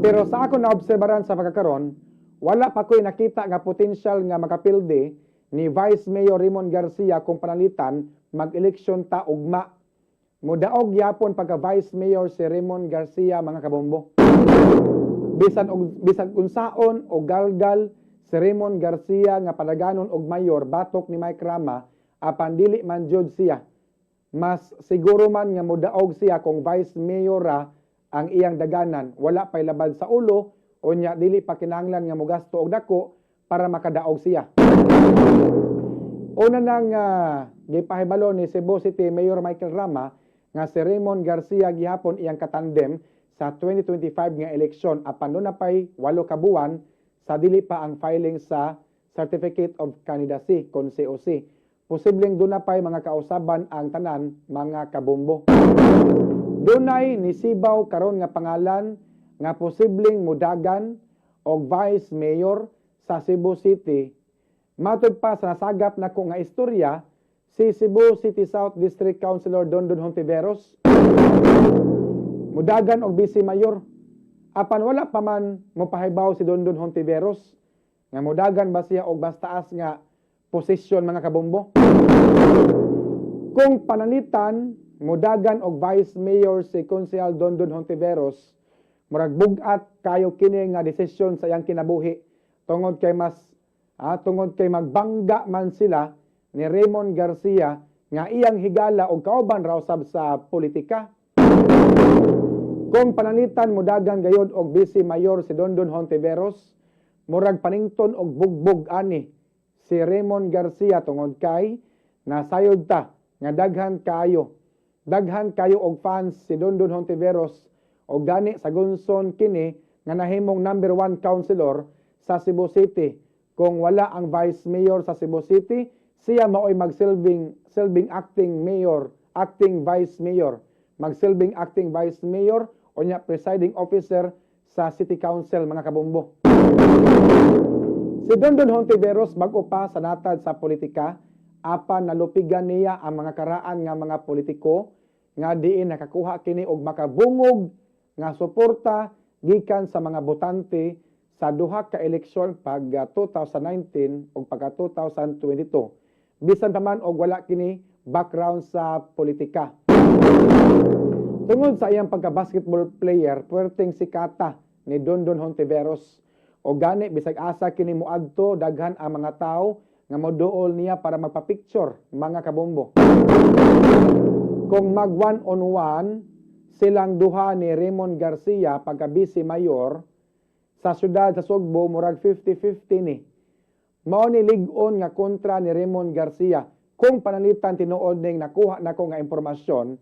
Pero sa ako naobserbaran sa pagkakaron, wala pa ko'y nakita nga potential nga makapilde ni Vice Mayor Raymond Garcia kung panalitan mag-eleksyon ta ugma. Mudaog yapon pagka Vice Mayor si Raymond Garcia mga kabombo. Bisan unsaon o galgal si Raymond Garcia nga padaganon og mayor batok ni Mike Rama apan dili man jud siya. Mas siguro man nga mudaog siya kung Vice Mayor ang iyang daganan, wala pay labad sa ulo o nya dili pa kinahanglan nga mogasto og dako para makadaog siya. Una nang gipahibalo ni Cebu City Mayor Michael Rama nga si Raymond Garcia gihapon iyang katandem sa 2025 nga eleksyon apan doon na pay 8 ka buwan sa dili pa ang filing sa Certificate of Candidacy kon COC. Posibleng doon na pay mga kausaban ang tanan mga kabombo. Dunay nisibaw karon nga pangalan nga posibleng mudagan og Vice Mayor sa Cebu City. Matod pa sa nasagap nako nga istorya, si Cebu City South District Councilor Dondon Hontiveros mudagan og Vice Mayor. Apan wala pa man mopahibaw si Dondon Hontiveros nga mudagan ba siya og bastaas nga posisyon mga kabombo. Kung pananitan mudagan og Vice Mayor si Konsehal Dondon Hontiveros, murag bugat kayo kini nga desisyon sa iyang kinabuhi tungod kay magbangga man sila ni Raymond Garcia nga iyang higala og kauban raw sab sa politika. Kung pananitan mudagan gayod og Vice Mayor si Dondon Hontiveros, murag panington og bugbog ani si Raymond Garcia tungod kay nasayod ta nga daghan kayo og fans si Dondon Hontiveros o gani sa gunson kini nga nahimong number 1 councilor sa Cebu City. Kung wala ang Vice Mayor sa Cebu City, siya maoy magsilbing acting Vice Mayor. Magsilbing acting Vice Mayor o nya presiding officer sa City Council mga kabombo. Si Dondon Hontiveros bago pa sa natad sa politika, apan nalupigan niya ang mga karaan nga mga politiko nga diin nakakuha kini og makabungog nga suporta gikan sa mga botante sa duha ka eleksyon pag 2019 ug pagka 2022. Bisan pa man og wala kini background sa politika. Tungod sa iyang pagka-basketball player, puwerteng sikata ni Dondon Hontiveros o gani bisag asa kini muadto daghan ang mga tao nga moduol niya para magpa-picture mga kabombo. Kung mag 1-on-1 silang duha ni Raymond Garcia pagka Vice Mayor sa syudad sa Sugbo, murag 50-50 ni. Mao ni lig-on nga kontra ni Raymond Garcia. Kung panalitan tinuod ning nakuha nako nga impormasyon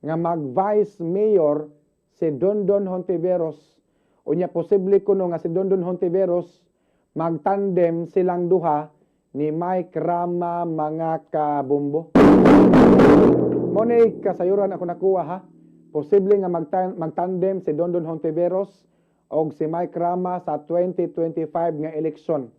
nga mag Vice Mayor si Dondon Hontiveros, unya posible kuno nga si Dondon Hontiveros magtandem silang duha ni Mike Rama mga kabombo. Monay kasayuran ako nakuha ha. Posible nga magtandem si Dondon Hontiveros og si Mike Rama sa 2025 nga eleksyon.